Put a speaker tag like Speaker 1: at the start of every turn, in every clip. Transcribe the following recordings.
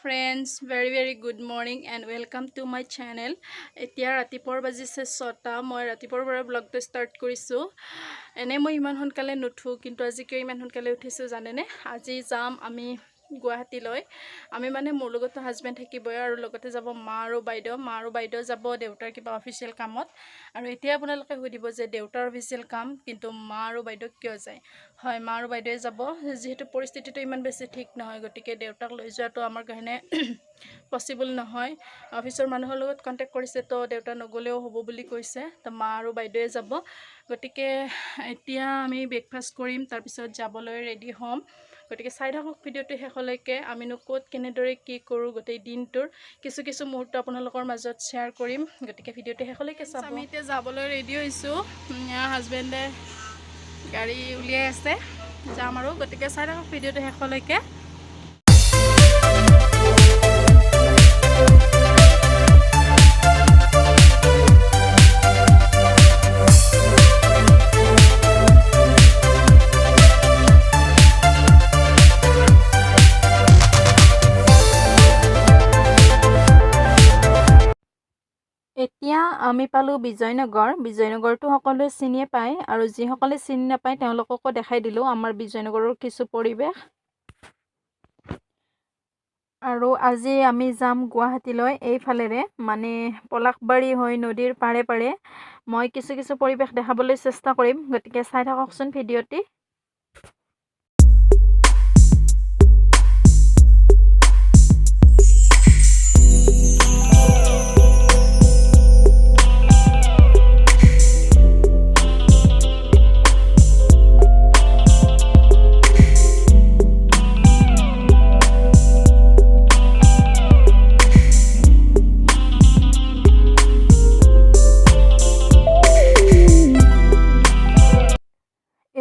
Speaker 1: friends, very good morning and welcome to my channel. এতিয়া ৰাতিপুৱাৰ বাজিছে 6টা। মই ৰাতিপুৱাৰ পৰা ব্লগটো ষ্টাৰ্ট কৰিছো। এনে মই ইমান সোনকালে নুঠো, কিন্তু আজি কিয় ইমান সোনকালে উঠিছো জানেনে? আজি যাম আমি গুৱাহাটীলৈ। আমি মানে মোৰ লগতো হাজবেণ্ড থাকিবই আৰু লগতে যাব মা আৰু বাইদেউ যাব দেউতাৰ কিবা অফিচিয়েল কামত। আৰু এতিয়া আপোনালোকে সুধিব যে দেউতাৰ অফিচিয়েল কাম কিন্তু মা আৰু বাইদেউ কিয় যায়? হয়, মা আৰু বাইদেৱে যাব, যেহেতু পৰিস্থিতিটো ইমান বেছি ঠিক নহয়, গতিকে দেউতাক লৈ যোৱাটো আমাৰ কাৰণে পচিবল নহয়। অফিচৰ মানুহৰ লগত কণ্টেক্ট কৰিছে, তো দেউতা নগ'লেও হ'ব বুলি কৈছে। তো মা আৰু বাইদেৱে যাব। গতিকে এতিয়া আমি ব্ৰেকফাষ্ট কৰিম, তাৰপিছত যাবলৈ ৰেডি হ'ম। গতিকে চাই থাকক ভিডিঅ'টো শেষলৈকে। আমিনো ক'ত কেনেদৰে কি কৰোঁ গোটেই দিনটোৰ কিছু মুহূৰ্ত আপোনালোকৰ মাজত শ্বেয়াৰ কৰিম। গতিকে ভিডিঅ'টো শেষলৈকে চাব। আমি এতিয়া যাবলৈ ৰেডি হৈছোঁ। হাজবেণ্ডে গাড়ী উলিয়াই আছে, যাম আৰু। গতিকে চাই থাকক ভিডিঅ'টো শেষলৈকে। এতিয়া আমি পালোঁ বিজয়নগৰটো সকলোৱে চিনিয়ে পায়, আৰু যিসকলে চিনি নাপায় তেওঁলোককো দেখাই দিলোঁ আমাৰ বিজয়নগৰৰ কিছু পৰিৱেশ। আৰু আজি আমি যাম গুৱাহাটীলৈ এইফালেৰে, মানে পলাশবাৰী হৈ নদীৰ পাৰে মই কিছু পৰিৱেশ দেখাবলৈ চেষ্টা কৰিম। গতিকে চাই থাককচোন ভিডিঅ'টি।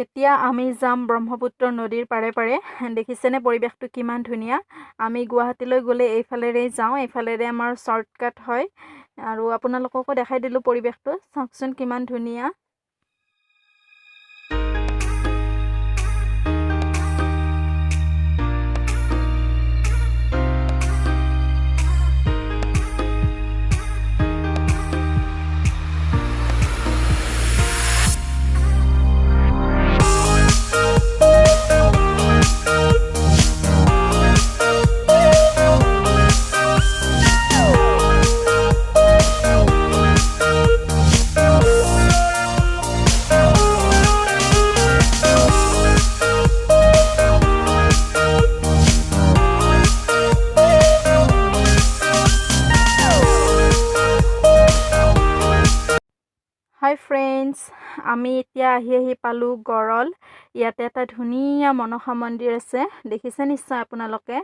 Speaker 1: এতিয়া আমি যাম ব্ৰহ্মপুত্ৰ নদীৰ পাৰে দেখিছেনে পৰিৱেশটো কিমান ধুনীয়া। আমি গুৱাহাটীলৈ গ'লে এইফালেৰে যাওঁ, এইফালেৰে আমাৰ শ্বৰ্টকাট হয়। আৰু আপোনালোককো দেখাই দিলোঁ পৰিৱেশটো, চাওকচোন কিমান ধুনীয়া। হাই ফ্ৰেণ্ডছ, আমি এতিয়া আহি পালোঁ গড়ল। ইয়াতে এটা ধুনীয়া মনসা মন্দিৰ আছে, দেখিছে নিশ্চয় আপোনালোকে।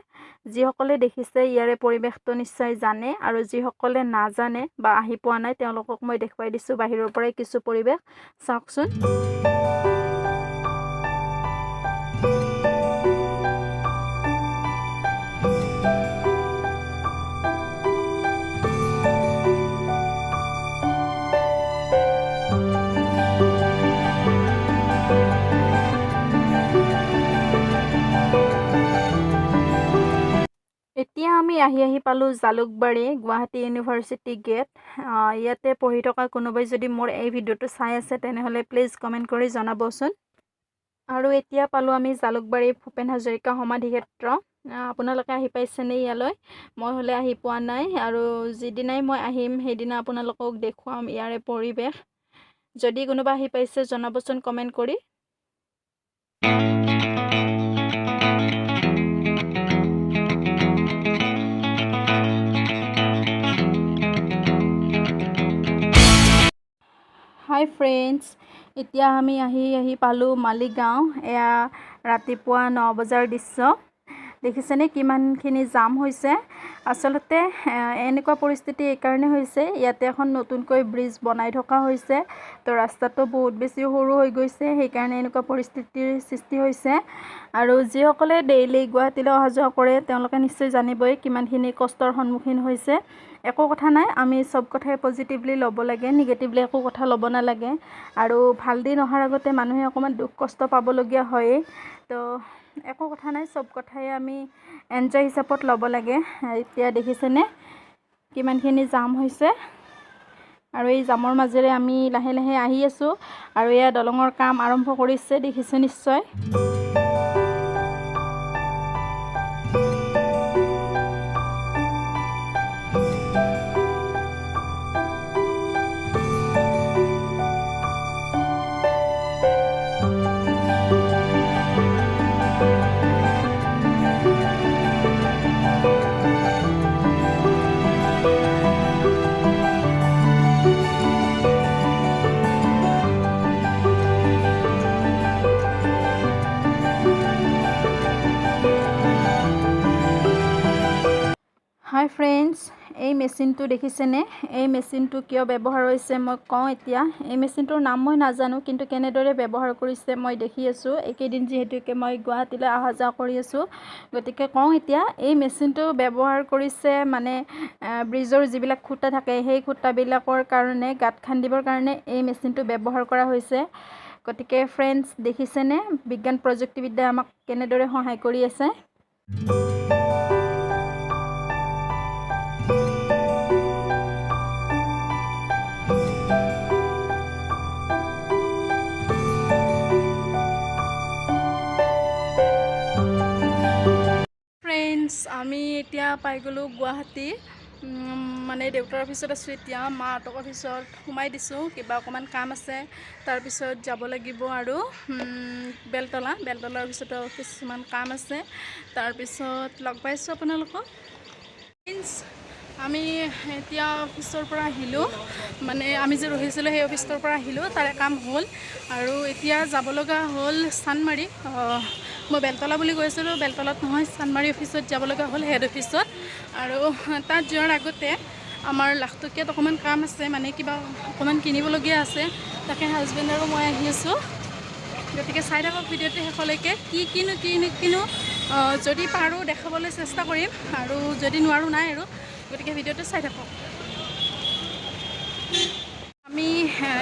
Speaker 1: যিসকলে দেখিছে ইয়াৰে পৰিৱেশটো নিশ্চয় জানে, আৰু যিসকলে নাজানে বা আহি পোৱা নাই তেওঁলোকক মই দেখুৱাই দিছোঁ বাহিৰৰ পৰাই কিছু পৰিৱেশ, চাওকচোন। এতিয়া আমি আহি পালোঁ জালুকবাৰী, গুৱাহাটী ইউনিভাৰ্চিটি গেট। ইয়াতে পঢ়ি থকা কোনোবাই যদি মোৰ এই ভিডিঅ'টো চাই আছে তেনেহ'লে প্লিজ কমেণ্ট কৰি জনাবচোন। আৰু এতিয়া পালোঁ আমি জালুকবাৰী ভূপেন হাজৰিকা সমাধি ক্ষেত্ৰ। আপোনালোকে আহি পাইছেনে ইয়ালৈ? মই হ'লে আহি পোৱা নাই, আৰু যিদিনাই মই আহিম সেইদিনা আপোনালোকক দেখুৱাম ইয়াৰে পৰিৱেশ। যদি কোনোবা আহি পাইছে জনাবচোন কমেণ্ট কৰি। হাই ফ্ৰেণ্ডছ, এতিয়া আমি আহি পালোঁ মালিগাঁও। এয়া ৰাতিপুৱা 9 বজাৰ দৃশ্য, দেখিছেনে কিমানখিনি জাম হৈছে। আচলতে এনেকুৱা পৰিস্থিতি এইকাৰণে হৈছে, ইয়াতে এখন নতুনকৈ ব্ৰিজ বনাই থকা হৈছে, তো ৰাস্তাটো বহুত বেছি সৰু হৈ গৈছে, সেইকাৰণে এনেকুৱা পৰিস্থিতিৰ সৃষ্টি হৈছে। আৰু যিসকলে ডেইলি গুৱাহাটীলৈ অহা যোৱা কৰে তেওঁলোকে নিশ্চয় জানিবই কিমানখিনি কষ্টৰ সন্মুখীন হৈছে। একো কথা নাই, আমি সব কথাই পজিটিভলি ল'ব লাগে, নিগেটিভলি একো কথা ল'ব নালাগে। আৰু ভাল দিন অহাৰ আগতে মানুহে অকণমান দুখ কষ্ট পাবলগীয়া হয়েই, তো একো কথা নাই, সব কথাই আমি এনজয় হিচাপত ল'ব লাগে। এতিয়া দেখিছেনে কিমানখিনি জাম হৈছে, আৰু এই জামৰ মাজেৰে আমি লাহে লাহে আহি আছোঁ। আৰু এয়া দলঙৰ কাম আৰম্ভ কৰিছে, দেখিছে নিশ্চয়। হাই ফ্ৰেণ্ডছ, এই মেচিনটো দেখিছেনে? এই মেচিনটো কিয় ব্যৱহাৰ হৈছে মই কওঁ এতিয়া। এই মেচিনটোৰ নাম মই নাজানো, কিন্তু কেনেদৰে ব্যৱহাৰ কৰিছে মই দেখি আছোঁ। এইকেইদিন যিহেতুকে মই গুৱাহাটীলৈ অহা যোৱা কৰি আছোঁ, গতিকে কওঁ এতিয়া। এই মেচিনটো ব্যৱহাৰ কৰিছে মানে ব্ৰিজৰ যিবিলাক খুঁটা থাকে, সেই খুঁটাবিলাকৰ কাৰণে গাঁত খান্দিবৰ কাৰণে এই মেচিনটো ব্যৱহাৰ কৰা হৈছে। গতিকে ফ্ৰেণ্ডছ, দেখিছেনে বিজ্ঞান প্ৰযুক্তিবিদ্যাই আমাক কেনেদৰে সহায় কৰি আছে। আমি এতিয়া পাই গ'লোঁ গুৱাহাটী। মানে দেউতাৰ অফিচত আছোঁ এতিয়া, মাহঁতক অফিচত সোমাই দিছোঁ। কিবা অকণমান কাম আছে, তাৰপিছত যাব লাগিব আৰু বেলতলাৰ অফিচতো কিছুমান কাম আছে। তাৰপিছত লগ পাইছোঁ আপোনালোকক। আমি এতিয়া অফিচৰ পৰা আহিলোঁ, মানে আমি যে ৰহিছিলোঁ সেই অফিচৰ পৰা আহিলোঁ, তাৰে কাম হ'ল। আৰু এতিয়া যাব লগা হ'ল চানমাৰি। মই বেলতলা বুলি কৈছিলোঁ, বেলতলাত নহয়, চানমাৰি অফিচত যাব লগা হ'ল, হেড অফিচত। আৰু তাত যোৱাৰ আগতে আমাৰ লাখটকীয়াত অকণমান কাম আছে, মানে কিবা অকণমান কিনিবলগীয়া আছে। তাকে হাজবেণ্ড আৰু মই আহি আছোঁ। গতিকে চাই থাকক ভিডিঅ'টো শেষলৈকে। কি কিনো যদি পাৰোঁ দেখাবলৈ চেষ্টা কৰিম, আৰু যদি নোৱাৰোঁ নাই আৰু। গতিকে ভিডিঅ'টো চাই থাকক। আমি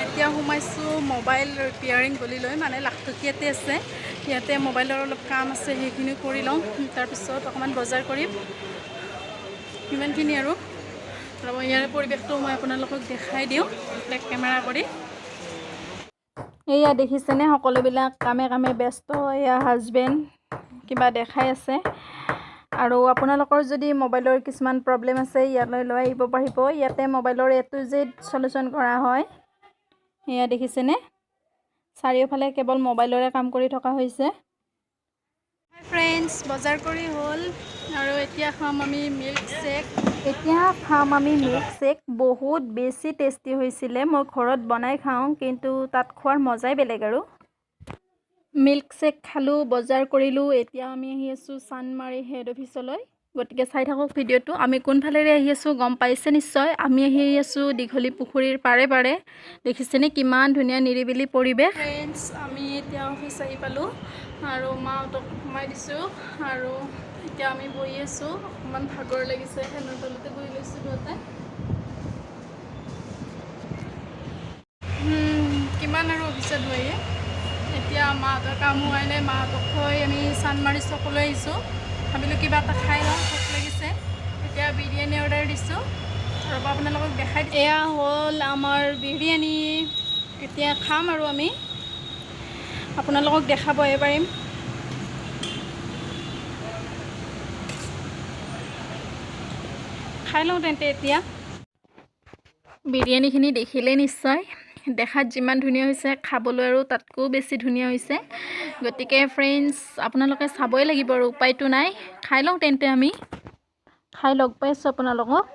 Speaker 1: এতিয়া সোমাইছোঁ মোবাইল ৰিপেয়াৰিং গলিলৈ, মানে লাখটকীয়াতে আছে। ইয়াতে মোবাইলৰ অলপ কাম আছে, সেইখিনি কৰি লওঁ। তাৰপিছত অকণমান বজাৰ কৰিম, সিমানখিনি আৰু ইয়াৰে পৰিৱেশটো মই আপোনালোকক দেখাই দিওঁ বেক কেমেৰা কৰি। এয়া দেখিছেনে সকলোবিলাক কামে কামে ব্যস্ত। এয়া হাজবেণ্ড কিবা দেখাই আছে। আৰু আপোনালোকৰ যদি মোবাইলৰ কিছুমান প্ৰব্লেম আছে, ইয়ালৈ লৈ আহিব পাৰিব। ইয়াতে মোবাইলৰ A to Z চলিউশ্যন কৰা হয়। এয়া দেখিছেনে, চাৰিওফালে কেৱল মোবাইলৰে কাম কৰি থকা হৈছে। হাই ফ্ৰেণ্ডছ, বজাৰ কৰি হ'ল, আৰু এতিয়া খাম আমি মিল্ক শ্বেক। বহুত বেছি টেষ্টি হৈছিলে। মই ঘৰত বনাই খাওঁ, কিন্তু তাত খোৱাৰ মজাই বেলেগ আৰু। মিল্ক শ্বেক খালোঁ, বজাৰ কৰিলোঁ। এতিয়া আমি আহি আছোঁ চানমাৰি হেড অফিচলৈ। গতিকে চাই থাকক ভিডিঅ'টো। আমি কোনফালেৰে আহি আছোঁ গম পাইছে নিশ্চয়। আমি আহি আছোঁ দীঘলী পুখুৰীৰ পাৰে পাৰে। দেখিছেনে কিমান ধুনীয়া নিৰিবিলি পৰিৱেশ। ফ্ৰেণ্ডছ, আমি এতিয়া অফিচ আহি পালোঁ, আৰু মাহঁতক সোমাই দিছোঁ। আৰু এতিয়া আমি বহি আছোঁ, অকণমান ভাগৰ লাগিছে, ফেনৰ তলতে বহি লৈছোঁ দুয়োতে। কিমান আৰু অফিচত বহি। এতিয়া মাহঁতৰ কাম হোৱাই নাই, মাহঁতক থৈ আমি চানমাৰি চকলৈ আহিছোঁ। ভাবিলোঁ কিবা এটা খাই লওঁ, ভোক লাগিছে। এতিয়া বিৰিয়ানী অৰ্ডাৰ দিছোঁ, আৰু আপোনালোকক দেখাই। এয়া হ'ল আমাৰ বিৰিয়ানী। এতিয়া খাম আৰু আমি আপোনালোকক দেখাবহে পাৰিম। খাই লওঁ তেন্তে এতিয়া। বিৰিয়ানীখিনি দেখিলে নিশ্চয়, দেখাত যিমান ধুনীয়া হৈছে, খাবলৈ আৰু তাতকৈও বেছি ধুনীয়া হৈছে। গতিকে ফ্ৰেণ্ডছ, আপোনালোকে চাবই লাগিব আৰু উপায়টো নাই। খাই লওঁ তেন্তে আমি। খাই লগ পাইছোঁ আপোনালোকক।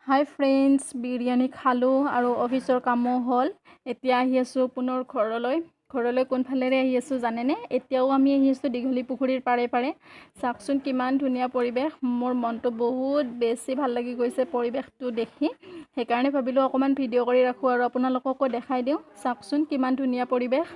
Speaker 1: হাই ফ্ৰেণ্ডছ, বিৰিয়ানী খালোঁ আৰু অফিচৰ কামো হ'ল। এতিয়া আহি আছোঁ পুনৰ ঘৰলৈ। ঘৰলৈ কোনফালেৰে আহি আছোঁ জানেনে? এতিয়াও আমি আহি আছোঁ দীঘলী পুখুৰীৰ পাৰে পাৰে। চাওকচোন কিমান ধুনীয়া পৰিৱেশ। মোৰ মনটো বহুত বেছি ভাল লাগি গৈছে পৰিৱেশটো দেখি। সেইকাৰণে ভাবিলোঁ অকণমান ভিডিঅ' কৰি ৰাখোঁ আৰু আপোনালোককো দেখাই দিওঁ। চাওকচোন কিমান ধুনীয়া পৰিৱেশ।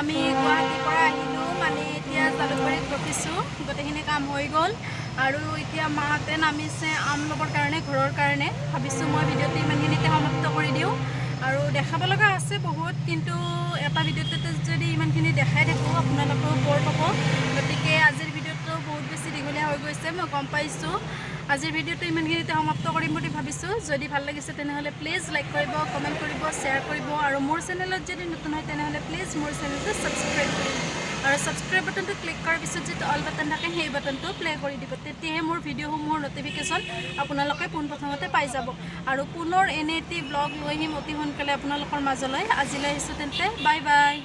Speaker 1: আমি গুৱাহাটীৰ পৰা আহিলোঁ, মানে এতিয়া জালুকবাৰীত ৰখিছোঁ। গোটেইখিনি কাম হৈ গ'ল আৰু এতিয়া মাহঁতে নামিছে আম ল'বৰ কাৰণে, ঘৰৰ কাৰণে। ভাবিছোঁ মই ভিডিঅ'টো ইমানখিনিতে সমাপ্ত কৰি দিওঁ। আৰু দেখাব লগা আছে বহুত, কিন্তু এটা ভিডিঅ'তে যদি ইমানখিনি দেখাই থাকোঁ আপোনালোকেও বৰ পাব। গতিকে আজিৰ ভিডিঅ'টো বহুত বেছি দীঘলীয়া হৈ গৈছে, মই গম পাইছোঁ। আজিৰ ভিডিঅ'টো ইমানখিনিতে সমাপ্ত কৰিম বুলি ভাবিছোঁ। যদি ভাল লাগিছে তেনেহ'লে প্লিজ লাইক কৰিব, কমেণ্ট কৰিব, শ্বেয়াৰ কৰিব আৰু মোৰ চেনেলত যদি নতুন হয় তেনেহ'লে প্লিজ মোৰ চেনেলটো ছাবস্ক্ৰাইব কৰিব। আৰু ছাবস্ক্ৰাইব বাটনটো ক্লিক কৰাৰ পিছত যিটো অল বাটন থাকে সেই বাটনটো প্লে কৰি দিব। তেতিয়াহে মোৰ ভিডিঅ'সমূহৰ নটিফিকেশ্যন আপোনালোকে পোনপ্ৰথমতে পাই যাব। আৰু পুনৰ এনে এটি ব্লগ লৈ আহিম অতি সোনকালে আপোনালোকৰ মাজলৈ। আজিলৈ আহিছোঁ তেন্তে, বাই বাই।